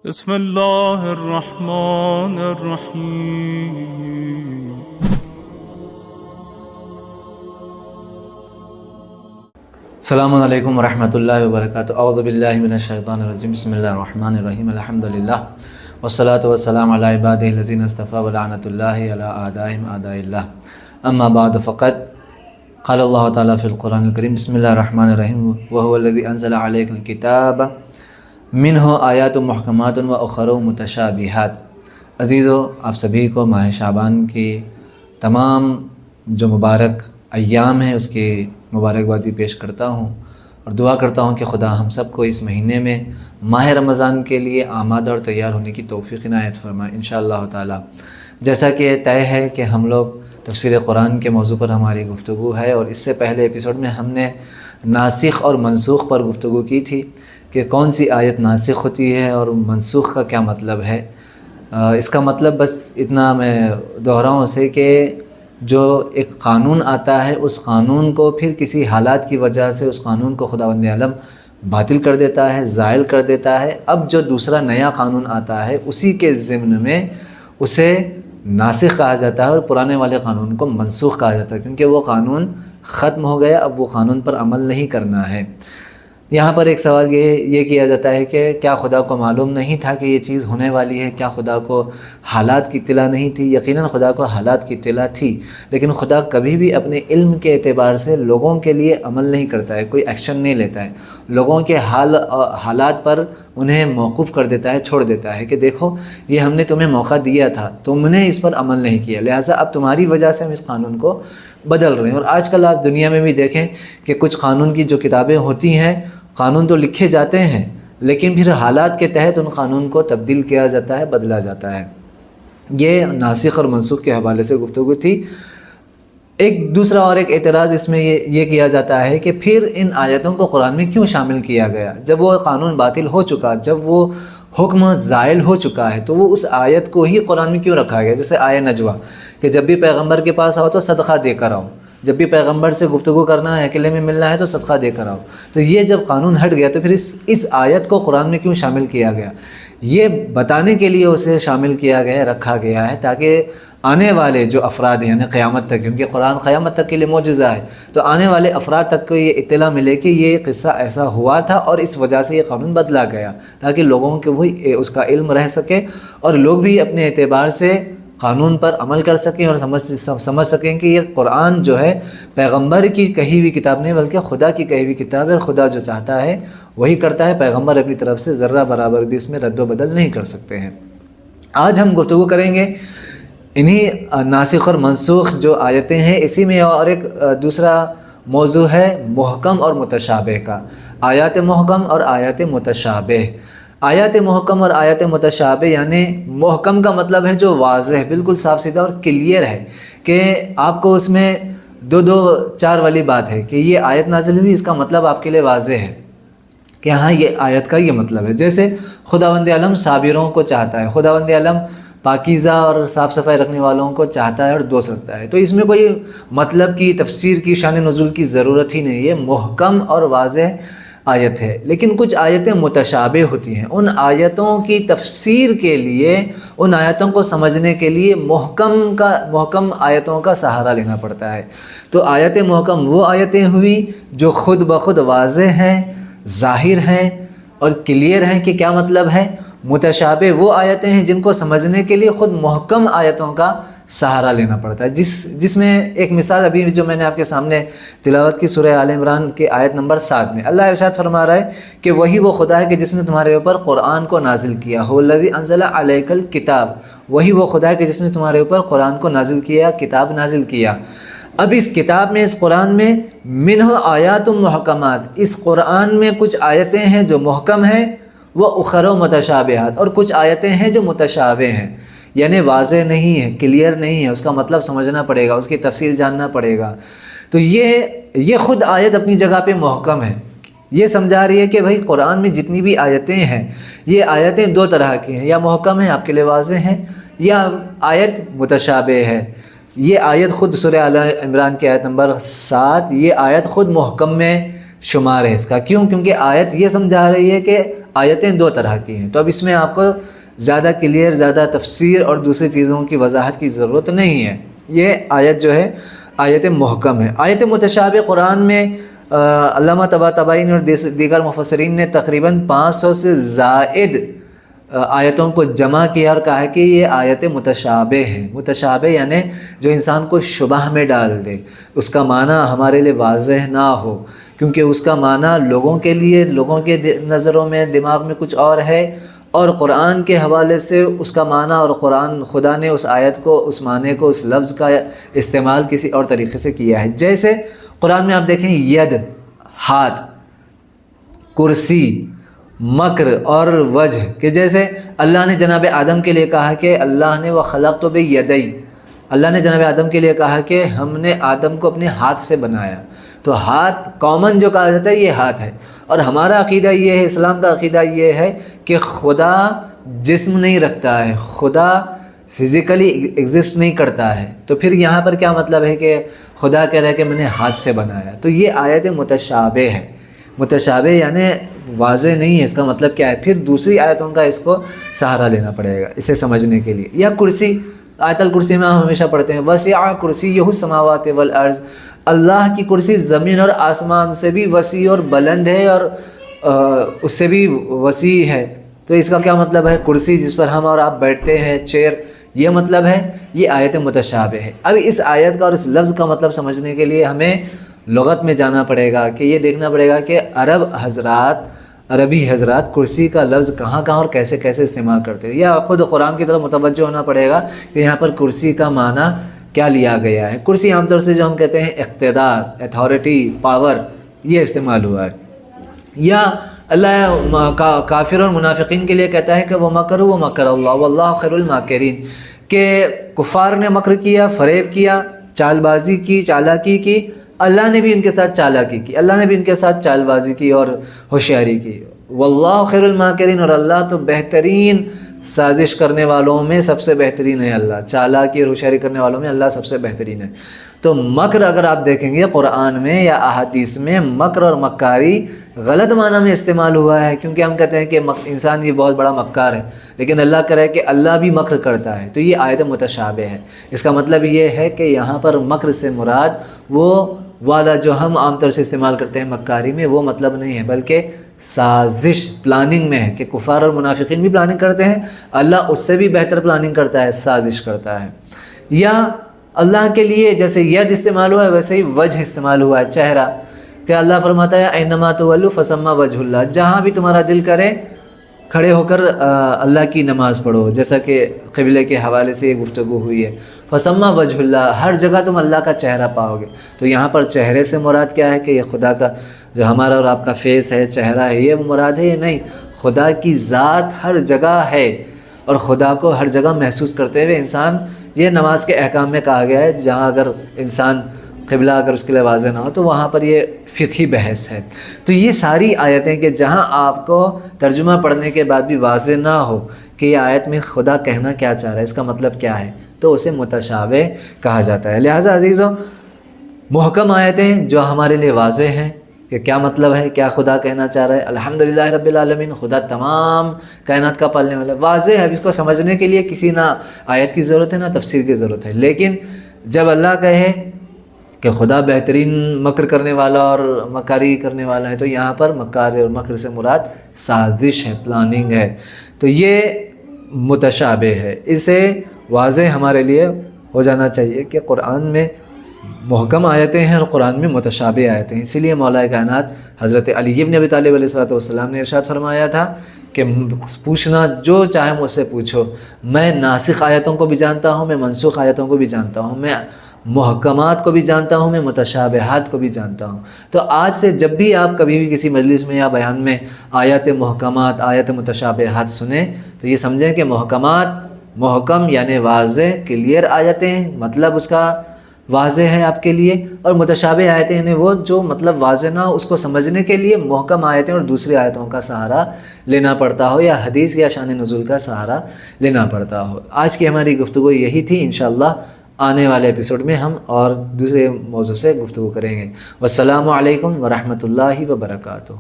بسم اللہ الرحمن الرحیم۔ السلام علیکم ورحمۃ اللہ وبرکاتہ۔ اعوذ باللہ من الشیطان الرجیم، بسم اللہ الرحمن الرحیم، الحمدللہ والصلاۃ والسلام علی عبادہ الذین اصطفیٰ ولعنۃ اللہ علی اعدائہم اعداء اللہ، اما بعد فقد قال اللہ تعالیٰ فی القرآن الکریم، بسم اللہ الرحمن الرحیم، وہو الذی انزل علیک الکتاب منہ آیات محکمات و اخر متشابہات۔ عزیزو، آپ سبھی کو ماہ شعبان کی تمام جو مبارک ایام ہیں اس کی مبارکبادی پیش کرتا ہوں اور دعا کرتا ہوں کہ خدا ہم سب کو اس مہینے میں ماہ رمضان کے لیے آمادہ اور تیار ہونے کی توفیق عنایت فرمائے انشاءاللہ تعالی۔ جیسا کہ طے ہے کہ ہم لوگ تفسیر قرآن کے موضوع پر ہماری گفتگو ہے، اور اس سے پہلے ایپیسوڈ میں ہم نے ناسخ اور منسوخ پر گفتگو کی تھی کہ کون سی آیت ناسخ ہوتی ہے اور منسوخ کا کیا مطلب ہے۔ اس کا مطلب بس اتنا میں دہراؤں اسے کہ جو ایک قانون آتا ہے اس قانون کو پھر کسی حالات کی وجہ سے اس قانون کو خداوند عالم باطل کر دیتا ہے، زائل کر دیتا ہے۔ اب جو دوسرا نیا قانون آتا ہے اسی کے ضمن میں اسے ناسخ کہا جاتا ہے اور پرانے والے قانون کو منسوخ کہا جاتا ہے، کیونکہ وہ قانون ختم ہو گیا، اب وہ قانون پر عمل نہیں کرنا ہے۔ یہاں پر ایک سوال یہ کیا جاتا ہے کہ کیا خدا کو معلوم نہیں تھا کہ یہ چیز ہونے والی ہے؟ کیا خدا کو حالات کی اطلاع نہیں تھی؟ یقیناً خدا کو حالات کی اطلاع تھی، لیکن خدا کبھی بھی اپنے علم کے اعتبار سے لوگوں کے لیے عمل نہیں کرتا ہے، کوئی ایکشن نہیں لیتا ہے، لوگوں کے حالات پر انہیں موقوف کر دیتا ہے، چھوڑ دیتا ہے کہ دیکھو یہ ہم نے تمہیں موقع دیا تھا، تم نے اس پر عمل نہیں کیا، لہٰذا اب تمہاری وجہ سے ہم اس قانون کو بدل رہے ہیں۔ اور آج کل آپ دنیا میں بھی دیکھیں کہ کچھ قانون کی جو کتابیں ہوتی ہیں، قانون تو لکھے جاتے ہیں لیکن پھر حالات کے تحت ان قانون کو تبدیل کیا جاتا ہے، بدلا جاتا ہے۔ یہ ناسخ اور منسوخ کے حوالے سے گفتگو تھی۔ ایک دوسرا اور ایک اعتراض اس میں یہ کیا جاتا ہے کہ پھر ان آیتوں کو قرآن میں کیوں شامل کیا گیا؟ جب وہ قانون باطل ہو چکا، جب وہ حکم زائل ہو چکا ہے تو وہ اس آیت کو ہی قرآن میں کیوں رکھا گیا؟ جیسے آیہ نجوہ کہ جب بھی پیغمبر کے پاس آؤ تو صدقہ دے کر آؤ، جب بھی پیغمبر سے گفتگو کرنا ہے، اکیلے میں ملنا ہے تو صدقہ دے کر آؤ۔ تو یہ جب قانون ہٹ گیا تو پھر اس آیت کو قرآن میں کیوں شامل کیا گیا؟ یہ بتانے کے لیے اسے شامل کیا گیا، رکھا گیا ہے تاکہ آنے والے جو افراد ہیں، یعنی قیامت تک، کیونکہ قرآن قیامت تک کے لیے معجزہ ہے، تو آنے والے افراد تک کو یہ اطلاع ملے کہ یہ قصہ ایسا ہوا تھا اور اس وجہ سے یہ قانون بدلا گیا، تاکہ لوگوں کے وہی اس کا علم رہ سکے اور لوگ بھی اپنے اعتبار سے قانون پر عمل کر سکیں اور سمجھ سکیں کہ یہ قرآن جو ہے پیغمبر کی کہی ہوئی کتاب نہیں بلکہ خدا کی کہی ہوئی کتاب ہے، اور خدا جو چاہتا ہے وہی کرتا ہے، پیغمبر اپنی طرف سے ذرہ برابر بھی اس میں رد و بدل نہیں کر سکتے ہیں۔ آج ہم گفتگو کریں گے انہی ناسخ اور منسوخ جو آیتیں ہیں، اسی میں اور ایک دوسرا موضوع ہے محکم اور متشابہ کا، آیات محکم اور آیات متشابہ۔ آیات محکم اور آیات متشابہ یعنی محکم کا مطلب ہے جو واضح، بالکل صاف سیدھا اور کلیئر ہے، کہ آپ کو اس میں دو چار والی بات ہے کہ یہ آیت نازل ہوئی، اس کا مطلب آپ کے لیے واضح ہے کہ ہاں یہ آیت کا یہ مطلب ہے۔ جیسے خداوند عالم صابروں کو چاہتا ہے، خداوند عالم پاکیزہ اور صاف صفائی رکھنے والوں کو چاہتا ہے اور دوست رکھتا ہے، تو اس میں کوئی مطلب کی تفسیر کی، شان نزول کی ضرورت ہی نہیں، یہ محکم اور واضح آیت ہے۔ لیکن کچھ آیتیں متشابہ ہوتی ہیں، ان آیتوں کی تفسیر کے لیے، ان آیتوں کو سمجھنے کے لیے محکم آیتوں کا سہارا لینا پڑتا ہے۔ تو آیت محکم وہ آیتیں ہوئی جو خود بخود واضح ہیں، ظاہر ہیں اور کلیئر ہیں کہ کیا مطلب ہے۔ متشابہ وہ آیتیں ہیں جن کو سمجھنے کے لیے خود محکم آیتوں کا سہارا لینا پڑتا ہے، جس میں ایک مثال ابھی جو میں نے آپ کے سامنے تلاوت کی سورہ آل عمران کے آیت نمبر 7 میں اللہ ارشاد فرما رہا ہے کہ وہی وہ خدا ہے کہ جس نے تمہارے اوپر قرآن کو نازل کیا، هو الذی انزل علیک الکتاب، وہی وہ خدا ہے کہ جس نے تمہارے اوپر قرآن کو نازل کیا، کتاب نازل کیا۔ اب اس کتاب میں، اس قرآن میں منہ آیات محکمات، اس قرآن میں کچھ آیتیں ہیں جو محکم ہیں، وہ اخر متشابہات، اور کچھ آیتیں ہیں جو متشابہ ہیں، یعنی واضح نہیں ہے، کلیئر نہیں ہے، اس کا مطلب سمجھنا پڑے گا، اس کی تفسیر جاننا پڑے گا۔ تو یہ خود آیت اپنی جگہ پہ محکم ہے، یہ سمجھا رہی ہے کہ بھائی قرآن میں جتنی بھی آیتیں ہیں، یہ آیتیں دو طرح کی ہیں، یا محکم ہیں آپ کے لیے واضح ہیں، یا آیت متشابہ ہے۔ یہ آیت خود سورہ آل عمران کی آیت نمبر 7، یہ آیت خود محکم میں شمار ہے اس کا۔ کیوں؟ کیونکہ آیت یہ سمجھا رہی ہے کہ آیتیں دو طرح کی ہیں، تو اب اس میں آپ کو زیادہ کلیئر، زیادہ تفسیر اور دوسری چیزوں کی وضاحت کی ضرورت نہیں ہے۔ یہ آیت جو ہے آیت محکم ہے۔ آیت متشابہ قرآن میں علامہ طباطبائی اور دیگر مفسرین نے تقریباً 500 سے زائد آیتوں کو جمع کیا اور کہا کہ یہ آیت متشابہ ہے۔ متشابہ یعنی جو انسان کو شبہ میں ڈال دے، اس کا معنی ہمارے لیے واضح نہ ہو، کیونکہ اس کا معنی لوگوں کے لیے، لوگوں کے نظروں میں، دماغ میں کچھ اور ہے، اور قرآن کے حوالے سے اس کا معنی اور خدا نے اس آیت کو، اس معنی کو، اس لفظ کا استعمال کسی اور طریقے سے کیا ہے۔ جیسے قرآن میں آپ دیکھیں ید، ہاتھ، کرسی، مکر اور وجہ، کہ جیسے اللہ نے جناب آدم کے لیے کہا کہ اللہ نے وَخَلَقْتُ بِيَدَيْ، اللہ نے جناب آدم کے لیے کہا کہ ہم نے آدم کو اپنے ہاتھ سے بنایا۔ تو ہاتھ کامن جو کہا جاتا ہے یہ ہاتھ ہے، اور ہمارا عقیدہ یہ ہے، اسلام کا عقیدہ یہ ہے کہ خدا جسم نہیں رکھتا ہے، خدا فزیکلی ایگزسٹ نہیں کرتا ہے۔ تو پھر یہاں پر کیا مطلب ہے کہ خدا کہہ رہا ہے کہ میں نے ہاتھ سے بنایا؟ تو یہ آیت متشابہ ہے۔ متشابہ یعنی واضح نہیں ہے، اس کا مطلب کیا ہے؟ پھر دوسری آیتوں کا اس کو سہارا لینا پڑے گا اسے سمجھنے کے لیے۔ یا کرسی، آیت الکرسی میں ہم ہمیشہ پڑھتے ہیں وسع کرسیہ السماوات والارض، اللہ کی کرسی زمین اور آسمان سے بھی وسیع اور بلند ہے، اور اس سے بھی وسیع ہے۔ تو اس کا کیا مطلب ہے؟ کرسی جس پر ہم اور آپ بیٹھتے ہیں، چیئر، یہ مطلب ہے۔ یہ آیت متشابہ ہے۔ اب اس آیت کا اور اس لفظ کا مطلب سمجھنے کے لیے ہمیں لغت میں جانا پڑے گا، کہ یہ دیکھنا پڑے گا کہ عربی حضرات کرسی کا لفظ کہاں کہاں اور کیسے کیسے استعمال کرتے ہیں، یا خود قرآن کی طرف متوجہ ہونا پڑے گا کہ یہاں پر کرسی کا معنی کیا لیا گیا ہے۔ کرسی عام طور سے جو ہم کہتے ہیں اقتدار، اتھارٹی، پاور، یہ استعمال ہوا ہے۔ یا اللہ کافر اور منافقین کے لیے کہتا ہے کہ وہ مکروا ومکر اللہ واللہ خیر الماکرین، کہ کفار نے مکر کیا، فریب کیا، چال بازی کی، چالاکی کی، اللہ نے بھی ان کے ساتھ چالاکی کی، اللہ نے بھی ان کے ساتھ چال بازی کی اور ہوشیاری کی۔ واللہ خیر الماکرین، اور اللہ تو بہترین سازش کرنے والوں میں سب سے بہترین ہے۔ اللہ چالاکی اور ہوشیاری کرنے والوں میں اللہ سب سے بہترین ہے۔ تو مکر اگر آپ دیکھیں گے قرآن میں یا احادیث میں، مکر اور مکاری غلط معنی میں استعمال ہوا ہے، کیونکہ ہم کہتے ہیں کہ انسان یہ بہت بڑا مکار ہے، لیکن اللہ کہہ رہا ہے کہ اللہ بھی مکر کرتا ہے۔ تو یہ آیت متشابہ ہے۔ اس کا مطلب یہ ہے کہ یہاں پر مکر سے مراد وہ والا جو ہم عام طور سے استعمال کرتے ہیں مکاری میں، وہ مطلب نہیں ہے، بلکہ سازش، پلاننگ میں ہے، کہ کفار اور منافقین بھی پلاننگ کرتے ہیں، اللہ اس سے بھی بہتر پلاننگ کرتا ہے، سازش کرتا ہے۔ یا اللہ کے لیے جیسے ید استعمال ہوا ہے، ویسے ہی وجہ استعمال ہوا ہے، چہرہ، کہ اللہ فرماتا ہے اینما تولوا فثم وجہ اللہ، جہاں بھی تمہارا دل کرے کھڑے ہو کر اللہ کی نماز پڑھو، جیسا کہ قبلے کے حوالے سے یہ گفتگو ہوئی ہے۔ فثم وجہ اللہ، ہر جگہ تم اللہ کا چہرہ پاؤ گے۔ تو یہاں پر چہرے سے مراد کیا ہے؟ کہ یہ خدا کا جو ہمارا اور آپ کا فیس ہے، چہرہ ہے، یہ مراد ہے؟ یہ نہیں، خدا کی ذات ہر جگہ ہے، اور خدا کو ہر جگہ محسوس کرتے ہوئے انسان، یہ نماز کے احکام میں کہا گیا ہے، جہاں اگر انسان قبلہ اگر اس کے لیے واضح نہ ہو تو وہاں پر یہ فقہی بحث ہے۔ تو یہ ساری آیتیں کہ جہاں آپ کو ترجمہ پڑھنے کے بعد بھی واضح نہ ہو کہ یہ آیت میں خدا کہنا کیا چاہ رہا ہے، اس کا مطلب کیا ہے، تو اسے متشابہ کہا جاتا ہے۔ لہٰذا عزیزوں، محکم آیتیں جو ہمارے لیے واضح ہیں کہ کیا مطلب ہے، کیا خدا کہنا چاہ رہا ہے، الحمدللہ رب العالمین، خدا تمام کائنات کا پالنے والا، واضح ہے۔ اب اس کو سمجھنے کے لیے کسی نہ آیت کی ضرورت ہے نہ تفسیر کی ضرورت ہے، لیکن جب اللہ کہے کہ خدا بہترین مکر کرنے والا اور مکاری کرنے والا ہے، تو یہاں پر مکار اور مکر سے مراد سازش ہے، پلاننگ ہے، تو یہ متشابہ ہے۔ اسے واضح ہمارے لیے ہو جانا چاہیے کہ قرآن میں محکم آیتیں ہیں اور قرآن میں متشابہ آیتیں ہیں۔ اسی لیے مولا کائنات حضرت علی بن ابی طالب علیہ السلام نے ارشاد فرمایا تھا کہ پوچھنا جو چاہے مجھ سے پوچھو، میں ناسخ آیتوں کو بھی جانتا ہوں، میں منسوخ آیتوں کو بھی جانتا ہوں، میں محکمات کو بھی جانتا ہوں، میں متشابہات کو بھی جانتا ہوں۔ تو آج سے جب بھی آپ کبھی بھی کسی مجلس میں یا بیان میں آیت محکمات، آیت متشابہات سنیں تو یہ سمجھیں کہ محکم یعنی واضح، کلیئر آیتیں، مطلب اس کا واضح ہے آپ کے لیے، اور متشابہ آیتیں یعنی وہ جو مطلب واضح نہ ہو، اس کو سمجھنے کے لیے محکم آیتیں اور دوسری آیتوں کا سہارا لینا پڑتا ہو، یا حدیث یا شان نزول کا سہارا لینا پڑتا ہو۔ آج کی ہماری گفتگو یہی تھی، انشاءاللہ آنے والے ایپیسوڈ میں ہم اور دوسرے موضوع سے گفتگو کریں گے۔ والسلام علیکم ورحمۃ اللہ وبرکاتہ۔